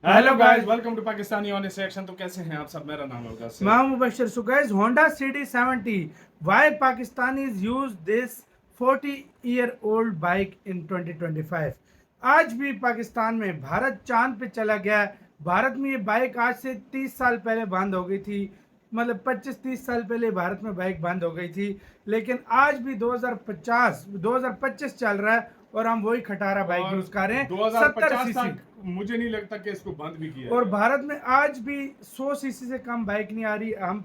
Hello guys, welcome to Pakistani on section. तो कैसे हैं आप सब? मेरा नाम है मुबशर। मैं Mubashar. So guys, Honda CD70, why Pakistanis use this 40-year-old bike in 2025? आज भी पाकिस्तान में भारत चांद पे चला गया। भारत में ये बाइक आज से 30 साल पहले बंद हो गई थी, मतलब 25-30 साल पहले भारत में बाइक बंद हो गई थी, लेकिन आज भी 2025 चल रहा है और हम वही खटारा बाइक यूज कर रहे हैं। 2050 तक मुझे नहीं लगता कि इसको बंद भी किया और भारत में आज भी 100 सीसी से कम बाइक नहीं आ रही। हम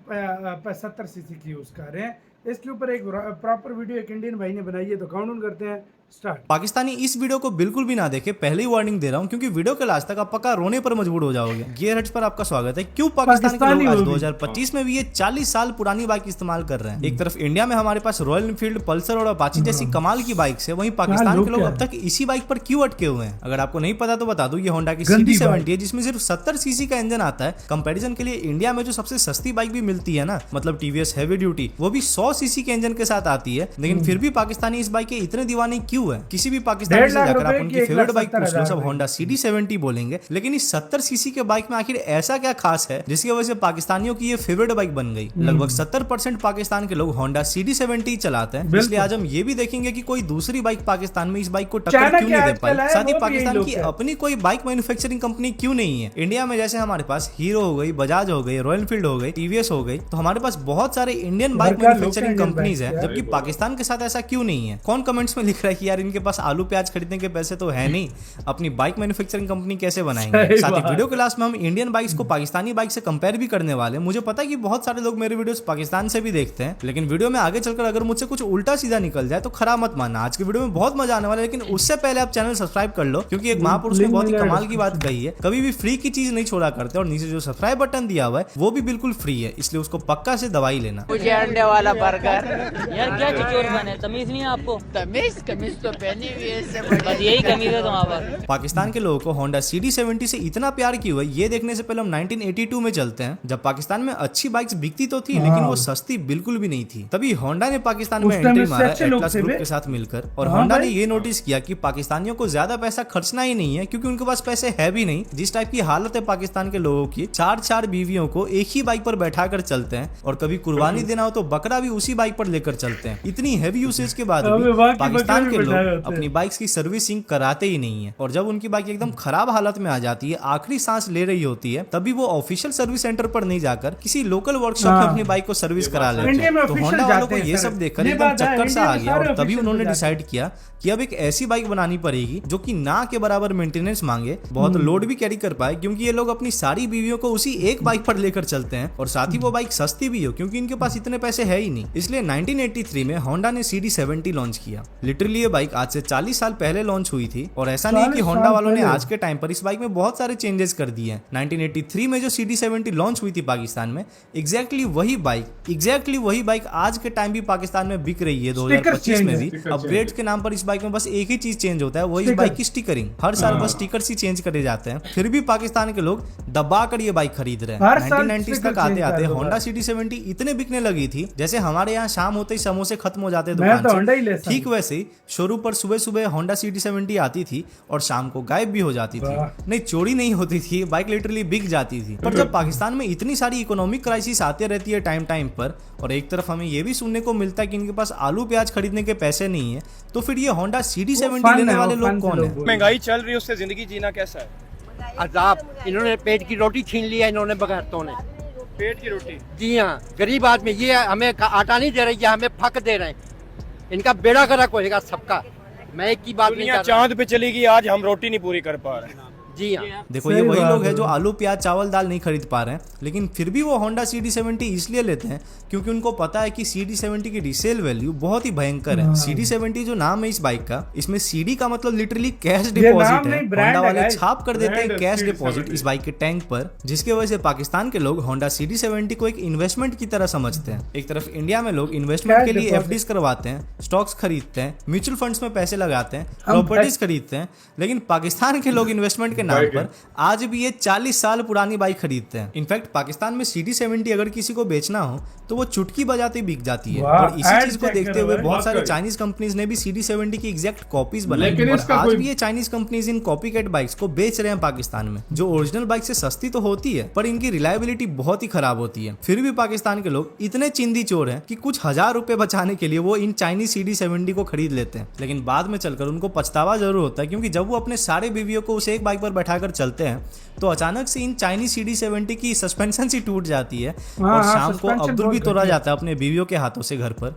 70 सीसी की यूज कर रहे हैं। इसके ऊपर एक प्रॉपर वीडियो एक इंडियन भाई ने बनाई है, तो काउंट करते हैं। स्टार्ट। पाकिस्तानी इस वीडियो को बिल्कुल भी ना देखे, पहले ही वार्निंग दे रहा हूं, क्योंकि वीडियो के लास्ट तक आप पक्का रोने पर मजबूर हो जाओगे। गियर हट्स पर आपका स्वागत है। क्यों पाकिस्तान के लोग आज 2025 में भी ये 40 साल पुरानी बाइक इस्तेमाल कर रहे हैं? एक तरफ इंडिया में हमारे पास रॉयल एनफील्ड, पल्सर और अपाची जैसी कमाल की बाइक है, वहीं पाकिस्तान के लोग अब तक इसी बाइक पर क्यों अटके हुए हैं? अगर आपको नहीं पता तो बता दूं, ये होंडा की CD70 है, जिसमें सिर्फ 70 सीसी का इंजन आता है। कंपैरिजन के लिए इंडिया में जो सबसे सस्ती बाइक भी मिलती है ना, मतलब TVS हैवी ड्यूटी, वो भी 100 सीसी के इंजन के साथ आती है। लेकिन फिर भी पाकिस्तानी इस बाइक के इतने दीवाने क्यों है? किसी भी पाकिस्तानी से जाकर आप उनकी फेवरेट बाइक पूछ लो, सब होंडा CD70 बोलेंगे। लेकिन इस 70 सीसी के बाइक में आखिर ऐसा क्या खास है जिसकी वजह से पाकिस्तानियों की ये फेवरेट बाइक बन गई? लगभग 70% पाकिस्तान के लोग होंडा CD70 चलाते हैं। इसलिए आज हम ये भी देखेंगे कि कोई दूसरी बाइक पाकिस्तान में इस बाइक को टक्कर क्यों नहीं दे पाई। साथ ही पाकिस्तान की अपनी कोई बाइक मैन्युफैक्चरिंग कंपनी क्यों नहीं है? इंडिया में जैसे हमारे पास हीरो हो गई, बजाज हो गई, रॉयल एनफील्ड हो गई, TVS हो गई, तो हमारे पास बहुत सारे इंडियन बाइक मैन्युफैक्चरिंग कंपनीज है, जबकि पाकिस्तान के साथ ऐसा क्यों नहीं है? कौन कमेंट्स में लिख रहा है कि यार इनके पास आलू प्याज खरीदने के पैसे तो है नहीं, अपनी बाइक मैन्युफैक्चरिंग कंपनी कैसे बनाएंगे? साथ ही वीडियो के लास्ट में हम इंडियन बाइक्स को पाकिस्तानी बाइक से कंपेयर भी करने वाले हैं। मुझे पता है कि बहुत सारे लोग मेरे वीडियोस पाकिस्तान से भी देखते हैं, लेकिन वीडियो में आगे चलकर अगर मुझसे कुछ उल्टा सीधा निकल जाए तो खराब मत मानना। आज के वीडियो में बहुत मजा आने वाला है, लेकिन उससे पहले आप चैनल सब्सक्राइड कर लो, क्योंकि एक महापुरुष ने बहुत ही कमाल की बात कही है, कभी भी फ्री की चीज नहीं छोड़ा करते। और नीचे जो सब्सक्राइब बटन दिया हुआ है वो भी बिल्कुल फ्री है, इसलिए उसको पक्का से दवाई लेना। मुझे अंडे वाला बर्गर। यार क्या चिचोर बने, तमीज नहीं है आपको? कमीज तो पहनी हुई है, बस यही कमीज है तुम्हारे पास। पाकिस्तान के लोगों को होंडा CD70 से इतना प्यार क्यों है, ये देखने से पहले हम 1982 में चलते हैं, जब पाकिस्तान में अच्छी बाइक्स बिकती तो थी, लेकिन वो सस्ती बिल्कुल भी नहीं थी। तभी होंडा ने पाकिस्तान में एंट्री मारा एटलस ग्रुप के साथ मिलकर, और होंडा ने ये नोटिस किया कि पाकिस्तानियों को ज्यादा पैसा खर्चना ही नहीं है, क्योंकि उनके पास पैसे है भी नहीं। जिस टाइप की हालत है पाकिस्तान के लोगों की, 4-4 बीवियों को एक ही बाइक पर बैठा कर चलते हैं, और कभी कुर्बानी देना हो तो बकरा भी उसी बाइक पर लेकर चलते हैं। इतनी हैवी यूसेज के बाद भी पाकिस्तान के लोग अपनी बाइक्स की सर्विसिंग कराते ही नहीं है, और जब उनकी बाइक एकदम खराब हालत में आ जाती है, आखिरी सांस ले रही होती है, तभी वो ऑफिशियल सर्विस सेंटर पर नहीं जाकर किसी लोकल वर्कशॉप में अपनी बाइक को सर्विस करा लेते हैं। तो होंडा वालों को ये सब देखकर एकदम चक्कर सा आ गया, और तभी उन्होंने डिसाइड किया कि अब एक ऐसी बाइक बनानी पड़ेगी जो कि ना के बराबर मेंटेनेंस मांगे, बहुत लोड भी कैरी कर पाए, क्योंकि ये लोग अपनी सारी बीवियों को उसी एक बाइक पर लेकर चलते हैं, और साथ ही वो बाइक सस्ती भी हो, क्योंकि इनके पास इतने पैसे है ही नहीं। इसलिए 1983 में होंडा ने CD70 लॉन्च किया। लिटरली ये बाइक आज से 40 साल पहले लॉन्च हुई थी, और ऐसा नहीं कि होंडा वालों ने आज के टाइम पर इस बाइक में बहुत सारे चेंजेस कर दिए हैं। 1983 में जो CD70 लॉन्च हुई थी पाकिस्तान में, एग्जैक्टली वही बाइक आज के टाइम भी पाकिस्तान में बिक रही है 2025 में भी। अपग्रेड के नाम पर इस बाइक में बस एक ही चीज चेंज होता है, वो इस बाइक की स्टिकरिंग। हर साल बस स्टिकर ही चेंज करे जाते हैं, फिर भी पाकिस्तान के लोग दबा कर ये बाइक खरीद रहे हैं। 1990s तक आते आते होंडा CD70 इतने बिकने लगी थी, जैसे हमारे यहाँ शाम होते ही समोसे खत्म हो जाते दुकान से, ठीक वैसे ही शोरूम पर सुबह सुबह होंडा CD70 आती थी और शाम को गायब भी हो जाती थी। नहीं, चोरी नहीं होती थी, बाइक लिटरली बिक जाती थी। पर जब पाकिस्तान में इतनी सारी इकोनॉमिक क्राइसिस आती रहती है टाइम पर, और एक तरफ हमें ये भी सुनने को मिलता है कि इनके पास आलू प्याज खरीदने के पैसे नहीं है, तो फिर ये होंडा CD70 लेने वाले लोग कौन है? महंगाई चल रही है, उससे जिंदगी जीना कैसा है? अजाब। इन्होंने पेट की रोटी छीन लिया, इन्होंने बगैरतों ने। पेट की रोटी? जी हाँ, गरीब आदमी। ये हमें आटा नहीं दे रहे, ये हमें फक दे रहे हैं। इनका बेड़ा गर्क होएगा सबका। मैं एक की बात नहीं कर रहा। चांद पे चली गई, आज हम रोटी नहीं पूरी कर पा रहे। जी हाँ, देखो, ये वही लोग हैं जो आलू प्याज चावल दाल नहीं खरीद पा रहे हैं, लेकिन फिर भी वो होंडा CD70 इसलिए लेते हैं क्योंकि उनको पता है कि CD70 की रीसेल वैल्यू बहुत ही भयंकर है। CD70 जो नाम है इस बाइक का, इसमें CD का मतलब लिटरली कैश डिपॉजिट है। होंडा वाले छाप कर देते हैं कैश डिपॉजिट इस बाइक के टैंक पर, जिसकी वजह से पाकिस्तान के लोग होंडा CD70 को एक इन्वेस्टमेंट की तरह समझते हैं। एक तरफ इंडिया में लोग इन्वेस्टमेंट के लिए FDs करवाते हैं, स्टॉक्स खरीदते हैं, म्यूचुअल फंड्स में पैसे लगाते हैं, प्रॉपर्टीज खरीदते हैं, लेकिन पाकिस्तान के लोग इन्वेस्टमेंट के नाम पर आज भी ये 40 साल पुरानी बाइक खरीदते हैं। इनफैक्ट पाकिस्तान में CD70 अगर किसी को बेचना हो तो वो चुटकी बजाते बिक जाती है। और इसी चीज को देखते हुए बहुत सारे चाइनीज कंपनीज ने भी CD70 की एग्जैक्ट कॉपीज बनाई और आज भी ये Chinese companies in copycat bikes को बेच रहे हैं पाकिस्तान में, जो ओरिजिनल बाइक से सस्ती तो होती है पर इनकी रिलायबिलिटी बहुत ही खराब होती है। फिर भी पाकिस्तान के लोग इतने चिंदी चोर हैं कि कुछ हजार रुपए बचाने के लिए वो इन चाइनीज CD70 को खरीद लेते हैं, लेकिन बाद में चलकर उनको पछतावा जरूर होता है, क्योंकि जब वो अपने सारे बीवियों को उस एक बाइक पर बैठाकर चलते हैं तो अचानक से इन चाइनीज CD70 की सस्पेंशन सी टूट जाती है और शाम को अब्दुल भी तोड़ा जाता है अपने बीवियों के हाथों से घर पर।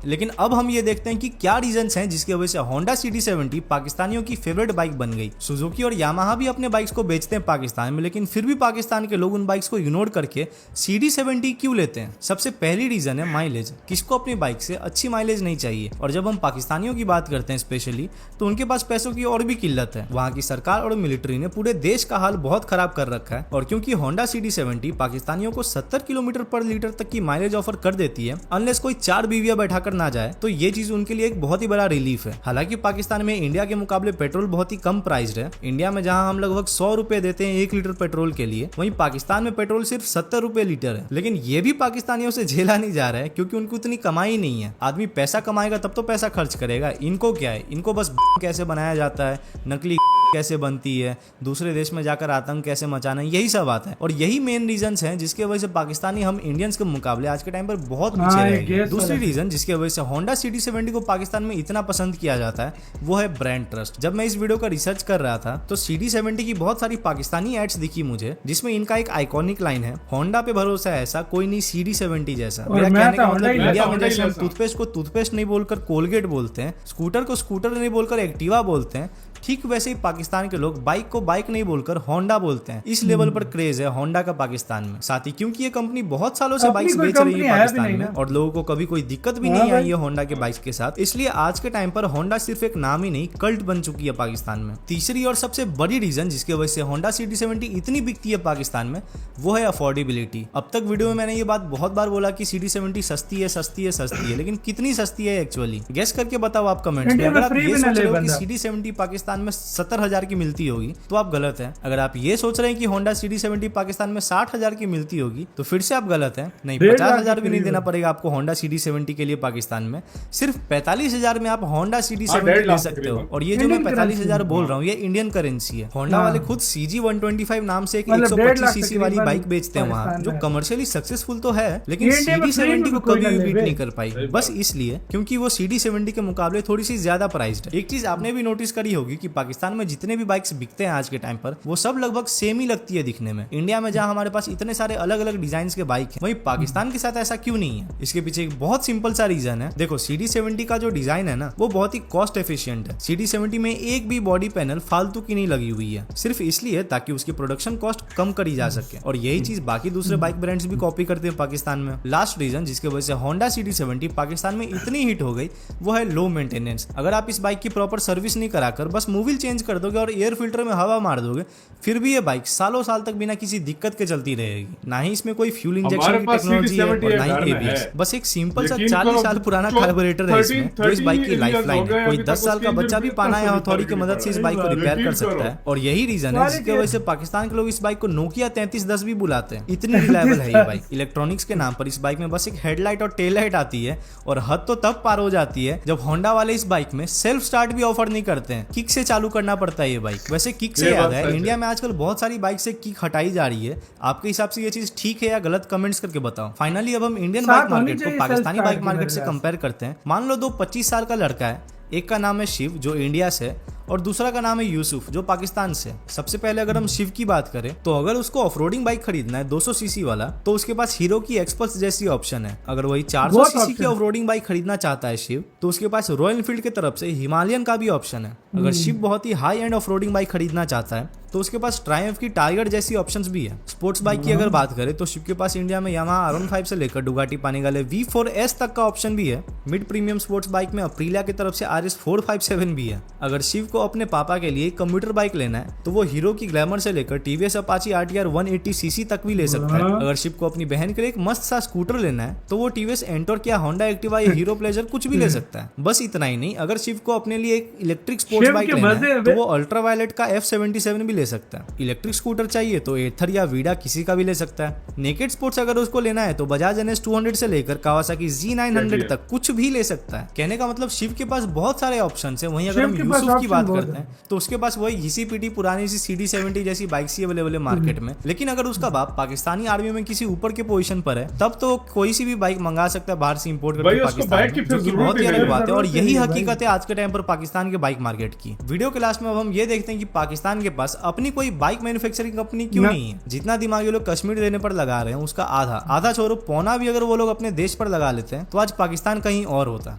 लेकिन अब हम ये देखते हैं कि क्या रीजंस हैं जिसकी वजह से होंडा CD70 पाकिस्तानियों की फेवरेट बाइक बन गई। सुजुकी और यामाहा भी अपने बाइक्स को बेचते हैं पाकिस्तान में, लेकिन फिर भी पाकिस्तान के लोग उन बाइक्स को इग्नोर करके CD70 क्यों लेते हैं? सबसे पहली रीजन है माइलेज। किसको अपनी बाइक से अच्छी माइलेज नहीं चाहिए? और जब हम पाकिस्तानियों की बात करते हैं स्पेशली, तो उनके पास पैसों की और भी किल्लत है। वहाँ की सरकार और मिलिट्री ने पूरे देश का हाल बहुत खराब कर रखा है, और क्योंकि होंडा CD70 पाकिस्तानियों को 70 किलोमीटर पर लीटर तक की माइलेज ऑफर कर देती है, अनलेस कोई 4 बीवियां बैठाकर ना जाए, तो ये चीज उनके लिए एक बहुत ही बड़ा रिलीफ है। हालांकि पाकिस्तान में इंडिया के मुकाबले पेट्रोल बहुत ही कम प्राइस्ड है। इंडिया में जहां हम लगभग 100 रुपए देते हैं 1 लीटर पेट्रोल के लिए, वहीं पाकिस्तान में पेट्रोल सिर्फ 70 रुपए लीटर है। लेकिन ये भी पाकिस्तानियों से झेला नहीं जा रहा है, क्योंकि उनको इतनी कमाई नहीं है। आदमी पैसा कमाएगा तब तो पैसा खर्च करेगा। इनको क्या है, इनको बस कैसे बनाया जाता है, नकली कैसे बनती है, दूसरे देश में जाकर आतंक कैसे मचाना, यही सब आता है। और यही मेन रीजंस हैं जिसकी वजह से पाकिस्तानी हम इंडियंस के मुकाबले आज के टाइम पर बहुत पीछे रह गए। दूसरी रीजन जिसकी वजह से होंडा CD70 को पाकिस्तान में इतना पसंद किया जाता है वो है ब्रांड ट्रस्ट। जब मैं इस वीडियो का रिसर्च कर रहा था तो CD70 की बहुत सारी पाकिस्तानी एड्स दिखी मुझे, जिसमें इनका एक आइकॉनिक लाइन है, होंडा पे भरोसा है ऐसा कोई नहीं CD70 जैसा। मेरा कहने का मतलब इंडिया में जैसे हम टूथपेस्ट को टूथपेस्ट नहीं बोलकर कोलगेट बोलते हैं, स्कूटर को स्कूटर नहीं बोलकर एक्टिवा बोलते हैं, ठीक वैसे ही पाकिस्तान के लोग बाइक को बाइक नहीं बोलकर होंडा बोलते हैं। इस लेवल पर क्रेज है होंडा का पाकिस्तान में। साथ ही क्योंकि ये कंपनी बहुत सालों से बाइक्स बेच रही है पाकिस्तान में और लोगों को कभी कोई दिक्कत भी नहीं आई है होंडा के बाइक्स के साथ, इसलिए आज के टाइम पर होंडा सिर्फ एक नाम ही नहीं कल्ट बन चुकी है पाकिस्तान में। तीसरी और सबसे बड़ी रीजन जिसकी वजह से होंडा CD70 इतनी बिकती है पाकिस्तान में वो है अफोर्डेबिलिटी। अब तक वीडियो में मैंने ये बात बहुत बार बोला कि CD70 सस्ती है सस्ती है सस्ती है, लेकिन कितनी सस्ती है एक्चुअली? गेस करके बताओ आप कमेंट्स में। अगर आप ये सोच रहे हो कि CD70 पाकिस्तान में 70,000 की मिलती होगी तो आप गलत हैं। अगर आप ये सोच रहे हैं कि होंडा CD70 पाकिस्तान में 60,000 की मिलती होगी तो फिर से आप गलत हैं। नहीं, 50,000 भी नहीं देना पड़ेगा आपको होंडा CD70 के लिए पाकिस्तान में। सिर्फ 45,000 में आप होंडा CD70 ले सकते हो। और ये जो मैं 45,000 बोल रहा हूँ ये इंडियन करेंसी है। होंडा वाले खुद CG125 नाम से एक 125 सीसी वाली बाइक बेचते हैं वहाँ, जो कमर्शियली सक्सेसफुल तो है, लेकिन CD70 को कभी भी बीट नहीं कर पाई। बस इसलिए क्योंकि वो CD70 के मुकाबले थोड़ी सी ज्यादा प्राइस्ड है। एक चीज आपने भी नोटिस करी होगी कि पाकिस्तान में जितने भी बाइक्स बिकते हैं आज के टाइम पर वो सब लगभग सेम ही लगती है दिखने में। इंडिया में जहां हमारे पास इतने सारे अलग अलग डिजाइन के बाइक हैं, वहीं पाकिस्तान के साथ ऐसा क्यों नहीं है? इसके पीछे एक बहुत सिंपल सा रीजन है। देखो, CD70 का जो डिजाइन है ना वो बहुत ही कॉस्ट एफिशिएंट है। CD70 में एक भी बॉडी पैनल फालतू की नहीं लगी हुई है, सिर्फ इसलिए ताकि उसकी प्रोडक्शन कॉस्ट कम करी जा सके। और यही चीज बाकी दूसरे बाइक ब्रांड्स भी कॉपी करते हैं पाकिस्तान में। लास्ट रीजन जिसकी वजह से होंडा CD70 पाकिस्तान में इतनी हिट हो गई वो है लो मेंटेनेंस। अगर आप इस बाइक की प्रॉपर सर्विस नहीं कराकर बस मूविल चेंज कर दोगे और एयर फिल्टर में हवा मार दोगे, फिर भी ये बाइक सालों साल तक बिना किसी दिक्कत के चलती रहेगी। ना ही इसमें कोई फ्यूल इंजेक्शन की टेक्नोलॉजी है और ना ही ABS। बस एक सिंपल सा 40 साल पुराना कार्बोरेटर है इसमें, जो इस बाइक की लाइफ लाइन है। कोई 10 साल का बच्चा भी पाना या हथौड़ी की मदद से इस बाइक को रिपेयर कर सकता है। और यही रीजन है जिसकी वजह से पाकिस्तान के लोग इस बाइक को नोकिया 3310 भी बुलाते हैं। इतनी रिलायबल है ये बाइक। इलेक्ट्रॉनिक्स के नाम पर इस बाइक में बस एक हेडलाइट और टेल लाइट आती है, और हद तो तब पार हो जाती है जब होंडा वाले इस बाइक में सेल्फ स्टार्ट भी ऑफर नहीं करते हैं, किक से चालू करना पड़ता है ये बाइक। वैसे किक से याद है, इंडिया में आजकल बहुत सारी बाइक से किक हटाई जा रही है। आपके हिसाब से ये चीज ठीक है या गलत? कमेंट्स करके बताओ। फाइनली अब हम इंडियन बाइक मार्केट को पाकिस्तानी बाइक मार्केट से कंपेयर करते हैं। मान लो 2 25 साल का लड़का है, एक का नाम है शिव जो इंडिया से और दूसरा का नाम है यूसुफ जो पाकिस्तान से। सबसे पहले अगर हम शिव की बात करें तो अगर उसको ऑफरोडिंग बाइक खरीदना है 200 सीसी वाला, तो उसके पास हीरो की एक्सपल्स जैसी ऑप्शन है। अगर वही 400 सीसी की ऑफरोडिंग बाइक खरीदना चाहता है शिव, तो उसके पास रॉयल एनफील्ड की तरफ से हिमालयन का भी ऑप्शन है। अगर शिव बहुत ही हाई एंड ऑफरोडिंग बाइक खरीदना चाहता है तो उसके पास ट्रायम्फ की टाइगर जैसी ऑप्शंस भी है। स्पोर्ट्स बाइक की अगर बात करें तो शिव के पास इंडिया में यामाहा R15 से लेकर डुगाटी पानिगाले V4S तक का ऑप्शन भी है। मिड प्रीमियम स्पोर्ट्स बाइक में अप्रीलिया की तरफ से RS457 भी है। अगर शिव को अपने पापा के लिए कम्यूटर बाइक लेना है तो वो हीरो की ग्लैमर से लेकर TVS अपाची RTR 180cc तक भी ले सकता है। अगर शिव को अपनी बहन के लिए एक मस्त सा स्कूटर लेना है तो वो TVS एंटॉर्क या होंडा एक्टिवा या हीरो प्लेजर कुछ भी ले सकता है। बस इतना ही नहीं, अगर शिव को अपने लिए एक इलेक्ट्रिक स्पोर्ट्स बाइक लेना है तो वो अल्ट्रावायलेट का F77 भी ले सकता है। इलेक्ट्रिक स्कूटर चाहिए तो एथर या वीडा किसी का भी ले सकता है। नेकेड स्पोर्ट्स अगर उसको लेना है तो बजाज NS 200 से लेकर कावासाकी Z900 तक कुछ भी ले सकता है। कहने का मतलब शिव के पास बहुत सारे ऑप्शन है। वहीं अगर हम यूसुफ की बात करते हैं तो उसके पास वही GCPT पुरानी सी CD70 जैसी बाइक ही अवेलेबल है मार्केट में। लेकिन अगर उसका बाप पाकिस्तानी आर्मी में किसी ऊपर के पोजीशन पर है तब तो कोई सी भी बाइक मंगा सकता है बाहर से इंपोर्ट करके पाकिस्तान में, जो कि बहुत ही अलग बात है। और यही हकीकत है आज के टाइम पर पाकिस्तान के बाइक मार्केट की। वीडियो के लास्ट में अब हम ये देखते हैं कि पाकिस्तान के पास अपनी कोई बाइक मैन्युफैक्चरिंग कंपनी क्यों नहीं है। जितना दिमाग ये लोग कश्मीर देने पर लगा रहे हैं उसका आधा छोड़ो पौना भी अगर वो लोग अपने देश पर लगा लेते हैं तो आज पाकिस्तान कहीं और होता।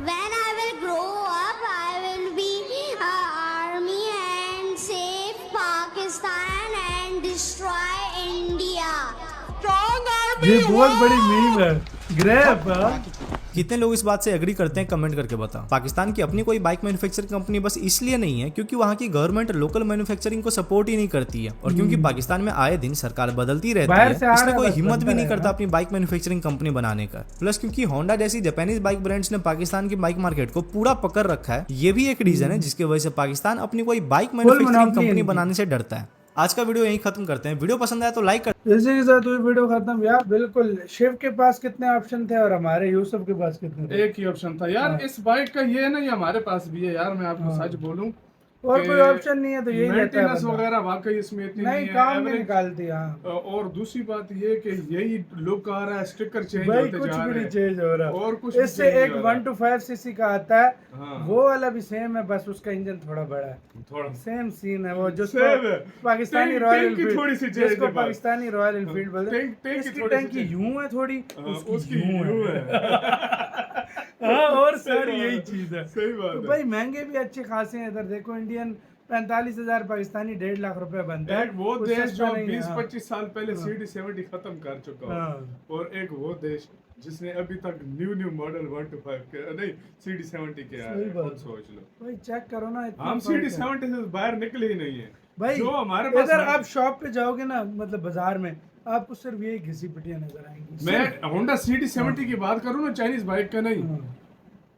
When I will grow up, I will be army and save Pakistan and destroy India. Strong army. ये बहुत बड़ी मीम है। ग्रेप कितने लोग इस बात से एग्री करते हैं कमेंट करके बताओ। पाकिस्तान की अपनी कोई बाइक मैन्युफैक्चरिंग कंपनी बस इसलिए नहीं है क्योंकि वहाँ की गवर्नमेंट लोकल मैन्युफैक्चरिंग को सपोर्ट ही नहीं करती है, और क्योंकि पाकिस्तान में आए दिन सरकार बदलती रहती है इसलिए कोई हिम्मत भी नहीं करता अपनी बाइक मैन्युफैक्चरिंग कंपनी बनाने का। प्लस क्योंकि होंडा जैसी जापानीज बाइक ब्रांड्स ने पाकिस्तान की बाइक मार्केट को पूरा पकड़ रखा है, ये भी एक रीजन है जिसकी वजह से पाकिस्तान अपनी कोई बाइक मैन्युफैक्चरिंग कंपनी बनाने से डरता है। आज का वीडियो यहीं खत्म करते हैं। वीडियो पसंद आया तो लाइक कर। इसी के साथ वीडियो खत्म यार। बिल्कुल, शिव के पास कितने ऑप्शन थे और हमारे यूसुफ के पास कितने थे? एक ही ऑप्शन था यार। इस बाइक का ये है ना, ये हमारे पास भी है यार। मैं आपको सच बोलूं, और कोई ऑप्शन नहीं है तो यही रहता है। मेंटेनेंस वगैरह वाकई इसमें इतनी नहीं, काम में निकालती है। और दूसरी बात ये कि यही लुक आ रहा है, स्टिकर चेंज भाई होते कुछ जा भी रहे नहीं हैं चेंज हो रहा और कुछ इससे एक 1 to 5 cc का आता है। हाँ। वो वाला भी सेम है, बस उसका इंजन थोड़ा बड़ा है। थोड़ा सेम सीन है वो जो सेम है। पाकिस्तानी टैंक रॉयल की थोड़ी सी एनफील्ड, चेंज जिसको है बस। पाकिस्तानी रॉयल एनफील्ड बोलते हैं। टैंक की इसकी थोड़ी सी टैंकी चेंज। यूं है थोड़ी, उसकी उसकी यूं यूं है। है। हाँ, और सही सारी बात यही है, चीज है। सही बात तो है। भाई महंगे भी अच्छे खासे हैं। इधर देखो इंडियन 45,000 पाकिस्तानी 1.5 लाख रुपए बनता है। एक वो उससे देश जो अच्छा नहीं है। 20-25 साल पहले CD70 खत्म कर चुका हाँ। हो, और एक वो देश जिसने अभी तक न्यू मॉडल 1 to 5 के नहीं CD70 के आया सही है। बात खुद सोच लो, भाई चेक करो ना, इतना हम फर्क है। CD70 से बाहर निकले ही नहीं है भाई जो हमारे पास अगर है। आप शॉप पे जाओगे ना, मतलब बाजार में, आपको सिर्फ यही घिसी पिटियां नजर आएंगी। मैं होंडा CD70 की बात करूं ना, चाइनीज बाइक का नहीं, हाँ।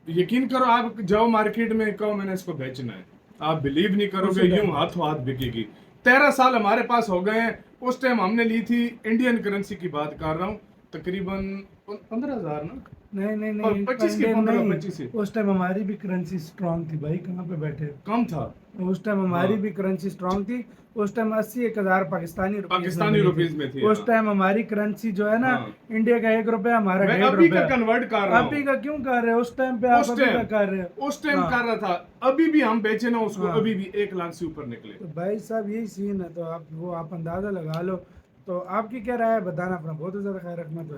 यकीन करो, आप जाओ मार्केट में, कहो मैंने इसको बेचना है, आप बिलीव नहीं करोगे, यूं हाथों हाथ बिकेगी। 13 साल हमारे पास हो गए हैं। उस टाइम हमने ली थी, इंडियन करेंसी की बात कर रहा हूँ, तकरीबन 15,000 ना, नहीं और 25 की 15-25 ही। उस टाइम हमारी भी करेंसी स्ट्रांग थी भाई। कहाँ पे बैठे? कम था उस टाइम हमारी भी करेंसी स्ट्रांग थी। उस टाइम 81,000 पाकिस्तानी रुपीस में थी। उस टाइम हमारी करेंसी जो है ना, इंडिया का 1 रुपया, हमारा मैं 1.5 अभी का रुपया। कन्वर्ट कर रहा हूँ। अभी का क्यों कर रहे हो? उस टाइम पे आप अभी का कर रहे हो। उस टाइम कर रहा था, अभी भी हम बेचे ना उसको, हाँ। अभी भी 1 लाख से ऊपर निकले। तो भाई साहब यही सीन है। तो आप अंदाजा लगा लो। तो आपकी क्या राय है बताना। अपना बहुत ज्यादा ख्याल रखना। तो